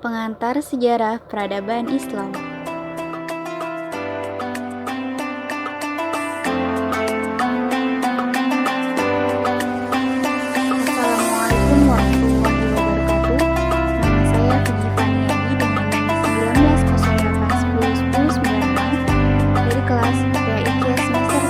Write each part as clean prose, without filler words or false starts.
Pengantar Sejarah Peradaban Islam. Assalamualaikum warahmatullahi wabarakatuh. Nama saya Fidi Faniadi dengan nomor 1908101096 dari kelas PAIQ semester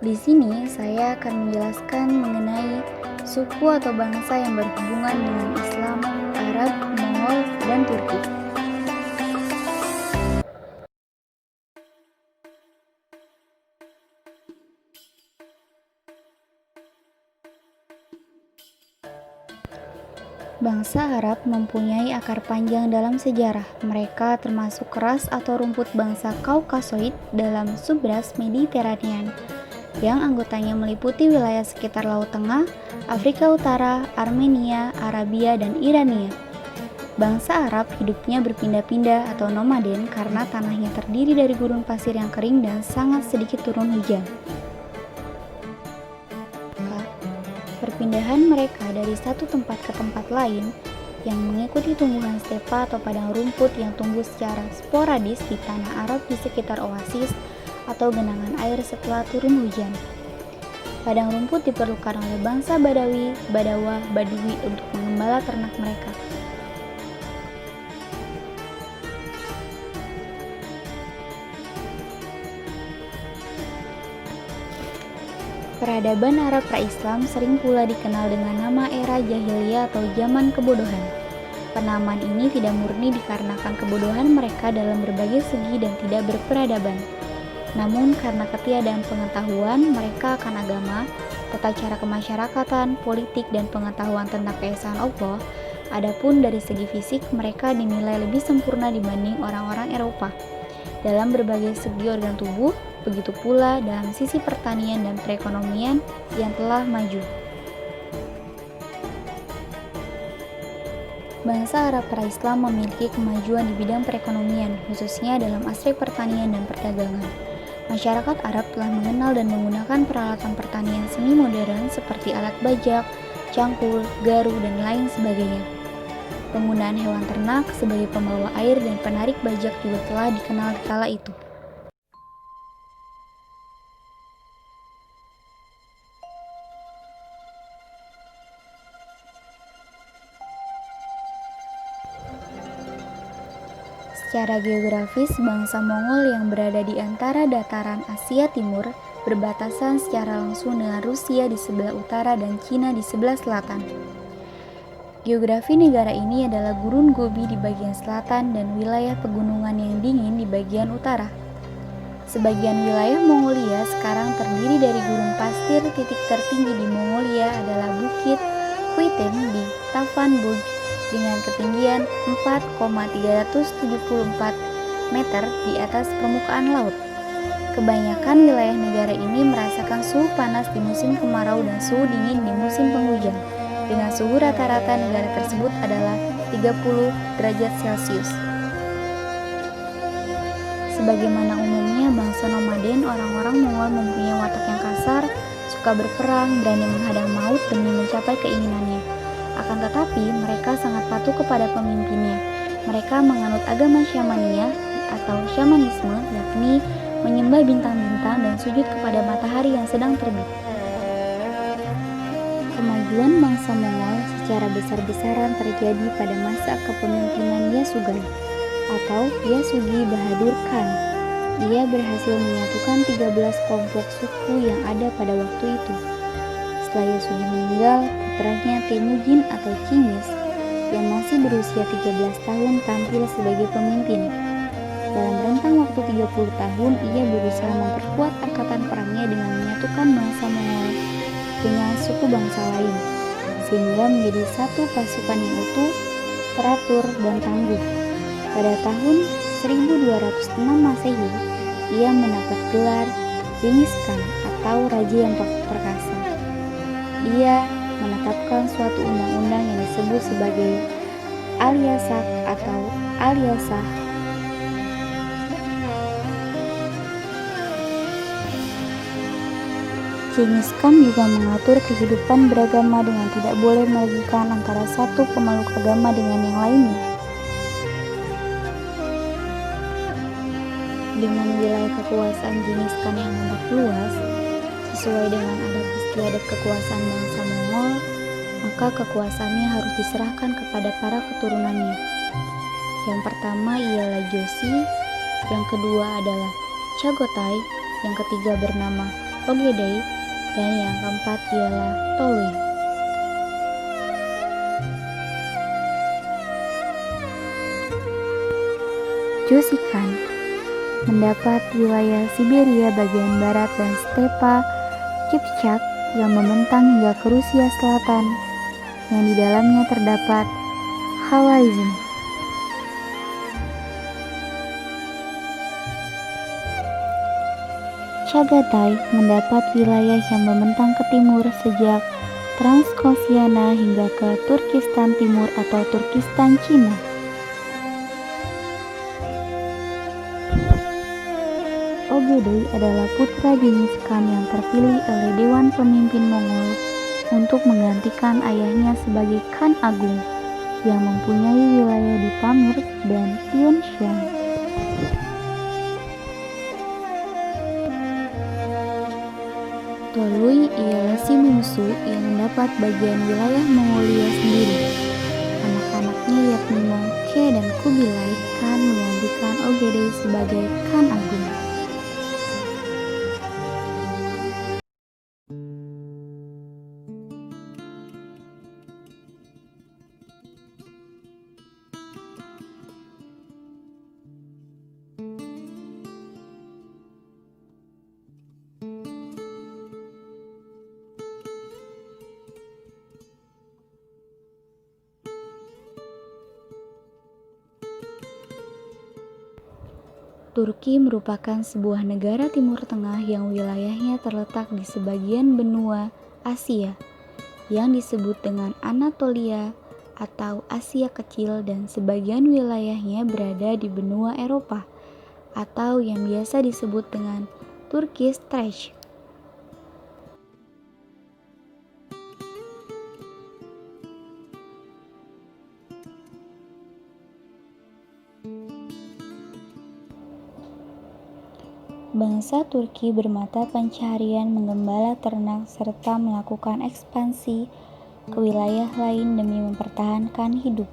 3. Di sini saya akan menjelaskan mengenai suku atau bangsa yang berhubungan dengan Islam, Arab, Mongol, dan Turki. Bangsa Arab mempunyai akar panjang dalam sejarah. Mereka termasuk ras atau rumput bangsa Kaukasoid dalam subras Mediterranean, yang anggotanya meliputi wilayah sekitar Laut Tengah, Afrika Utara, Armenia, Arabia, dan Irania. Bangsa Arab hidupnya berpindah-pindah atau nomaden karena tanahnya terdiri dari gurun pasir yang kering dan sangat sedikit turun hujan. Perpindahan mereka dari satu tempat ke tempat lain yang mengikuti tumbuhan stepa atau padang rumput yang tumbuh secara sporadis di tanah Arab di sekitar oasis atau genangan air setelah turun hujan. Padang rumput diperlukan oleh bangsa Badawi, Badawah, Badui untuk mengembala ternak mereka. Peradaban Arab pra-Islam sering pula dikenal dengan nama era jahiliyah atau zaman kebodohan. Penamaan ini tidak murni dikarenakan kebodohan mereka dalam berbagai segi dan tidak berperadaban. Namun karena ketiadaan pengetahuan mereka akan agama, tata cara kemasyarakatan, politik, dan pengetahuan tentang keesaan Allah, adapun dari segi fisik mereka dinilai lebih sempurna dibanding orang-orang Eropa. Dalam berbagai segi organ tubuh, begitu pula dalam sisi pertanian dan perekonomian yang telah maju. Bangsa Arab pra-Islam memiliki kemajuan di bidang perekonomian, khususnya dalam aspek pertanian dan perdagangan. Masyarakat Arab telah mengenal dan menggunakan peralatan pertanian semi modern seperti alat bajak, cangkul, garu, dan lain sebagainya. Penggunaan hewan ternak sebagai pembawa air dan penarik bajak juga telah dikenal di kala itu. Secara geografis, bangsa Mongol yang berada di antara dataran Asia Timur berbatasan secara langsung dengan Rusia di sebelah utara dan Cina di sebelah selatan. Geografi negara ini adalah gurun Gobi di bagian selatan dan wilayah pegunungan yang dingin di bagian utara. Sebagian wilayah Mongolia sekarang terdiri dari gurun pasir. Titik tertinggi di Mongolia adalah Bukit Huiten di Tavanburg dengan ketinggian 4,374 meter di atas permukaan laut. Kebanyakan wilayah negara ini merasakan suhu panas di musim kemarau dan suhu dingin di musim penghujan, dengan suhu rata-rata negara tersebut adalah 30 derajat Celcius. Sebagaimana umumnya bangsa nomaden, orang-orang Mongol mempunyai watak yang kasar, suka berperang, berani menghadang maut demi mencapai keinginannya. Akan tetapi, mereka sangat patuh kepada pemimpinnya. Mereka menganut agama Syamania atau Syamanisme, yakni menyembah bintang-bintang dan sujud kepada matahari yang sedang terbit. Kemajuan bangsa Mongol secara besar-besaran terjadi pada masa kepemimpinan Yasughan atau Yasugi Bahadur Khan. Ia berhasil menyatukan 13 kelompok suku yang ada pada waktu itu. Setelah Yasugi meninggal, putranya Temujin atau Chinggis yang masih berusia 13 tahun tampil sebagai pemimpin. Dalam rentang waktu 30 tahun, ia berusaha memperkuat angkatan perangnya dengan menyatukan bangsa Mongol dengan suku bangsa lain, sehingga menjadi satu pasukan yang utuh, teratur, dan tangguh. Pada tahun 1206 Masehi, ia mendapat gelar Genghis Khan atau Raja yang Perkasa. Ia menetapkan suatu undang-undang yang disebut sebagai Al-Yasak atau Al-Yasah. Genghis Khan juga mengatur kehidupan beragama dengan tidak boleh meragukan antara satu pemeluk agama dengan yang lainnya. Dengan wilayah kekuasaan Genghis Khan yang amat luas, sesuai dengan adat istiadat kekuasaan bangsa Mongol, maka kekuasaannya harus diserahkan kepada para keturunannya. Yang pertama ialah Joshi, yang kedua adalah Chagatai, yang ketiga bernama Ogedei, dan yang keempat ialah Tolui. Joshi Khan mendapat wilayah Siberia bagian barat dan stepa Kipchak yang membentang hingga ke Rusia Selatan, yang di dalamnya terdapat Khwarizm. Chagatai mendapat wilayah yang membentang ke timur sejak Transoksiana hingga ke Turkistan Timur atau Turkistan Cina. Ogedei adalah putra Genghis Khan yang terpilih oleh Dewan Pemimpin Mongol untuk menggantikan ayahnya sebagai Khan Agung yang mempunyai wilayah di Pamir dan Tian Shan. Tolui ialah si bungsu yang mendapat bagian wilayah Mongolia sendiri. Anak-anaknya yakni Mongke dan Kubilai Khan menggantikan Ogedei sebagai Khan Agung. Turki merupakan sebuah negara Timur Tengah yang wilayahnya terletak di sebagian benua Asia, yang disebut dengan Anatolia atau Asia Kecil, dan sebagian wilayahnya berada di benua Eropa, atau yang biasa disebut dengan Turkish Thrace. Bangsa Turki bermata pencaharian menggembala ternak serta melakukan ekspansi ke wilayah lain demi mempertahankan hidup.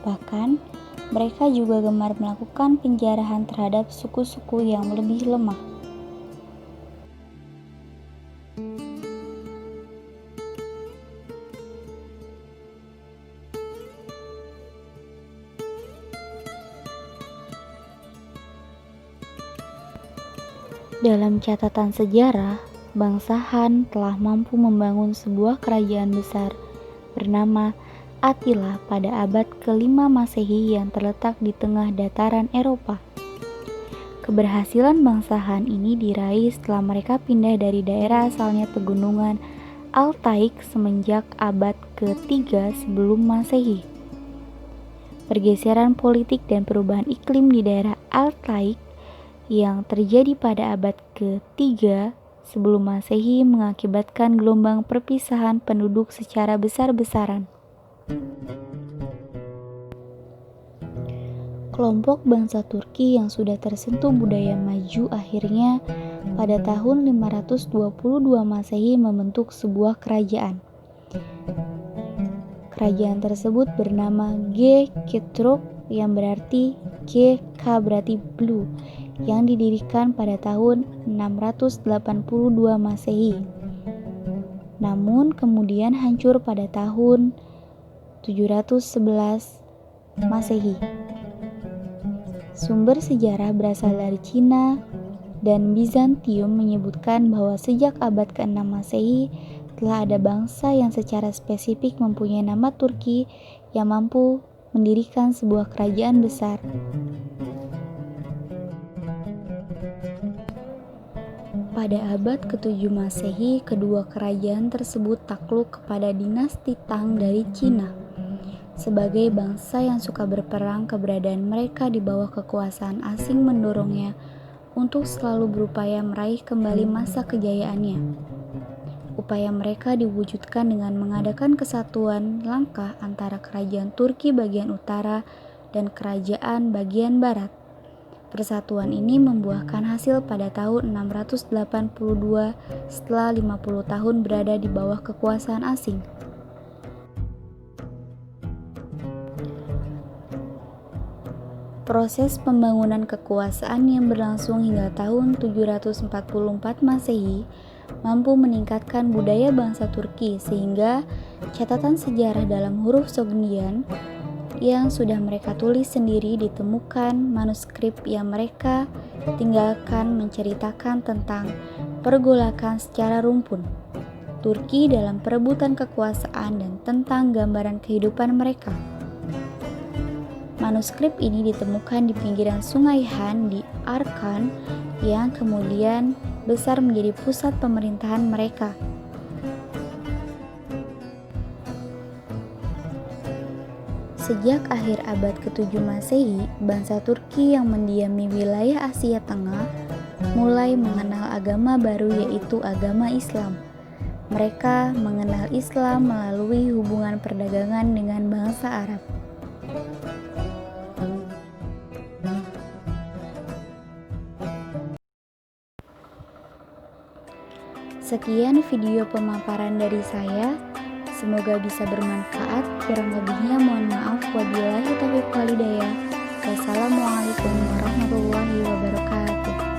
Bahkan, mereka juga gemar melakukan penjarahan terhadap suku-suku yang lebih lemah. Dalam catatan sejarah, bangsa Han telah mampu membangun sebuah kerajaan besar bernama Attila pada abad ke-5 Masehi yang terletak di tengah dataran Eropa. Keberhasilan bangsa Han ini diraih setelah mereka pindah dari daerah asalnya pegunungan Altaik semenjak abad ke-3 sebelum Masehi. Pergeseran politik dan perubahan iklim di daerah Altaik yang terjadi pada abad ke-3 sebelum Masehi mengakibatkan gelombang perpisahan penduduk secara besar-besaran. Kelompok bangsa Turki yang sudah tersentuh budaya maju akhirnya pada tahun 522 Masehi membentuk sebuah kerajaan. Kerajaan tersebut bernama Göktürk yang berarti K berarti blue, yang didirikan pada tahun 682 Masehi. Namun kemudian hancur pada tahun 711 Masehi. Sumber sejarah berasal dari Cina dan Bizantium menyebutkan bahwa sejak abad ke-6 Masehi telah ada bangsa yang secara spesifik mempunyai nama Turki yang mampu mendirikan sebuah kerajaan besar. Pada abad ke-7 Masehi, kedua kerajaan tersebut takluk kepada dinasti Tang dari Cina. Sebagai bangsa yang suka berperang, keberadaan mereka di bawah kekuasaan asing mendorongnya untuk selalu berupaya meraih kembali masa kejayaannya. Upaya mereka diwujudkan dengan mengadakan kesatuan langkah antara kerajaan Turki bagian utara dan kerajaan bagian barat. Persatuan ini membuahkan hasil pada tahun 682 setelah 50 tahun berada di bawah kekuasaan asing. Proses pembangunan kekuasaan yang berlangsung hingga tahun 744 Masehi mampu meningkatkan budaya bangsa Turki sehingga catatan sejarah dalam huruf Sogdian yang sudah mereka tulis sendiri ditemukan manuskrip yang mereka tinggalkan menceritakan tentang pergolakan secara rumpun Turki dalam perebutan kekuasaan dan tentang gambaran kehidupan mereka. Manuskrip ini ditemukan di pinggiran Sungai Han di Arkan yang kemudian besar menjadi pusat pemerintahan mereka. Sejak akhir abad ke-7 Masehi, bangsa Turki yang mendiami wilayah Asia Tengah mulai mengenal agama baru yaitu agama Islam. Mereka mengenal Islam melalui hubungan perdagangan dengan bangsa Arab. Sekian video pemaparan dari saya. Semoga bisa bermanfaat. Kurang lebihnya mohon maaf. Wabillahi taufiq walhidayah. Wassalamualaikum warahmatullahi wabarakatuh.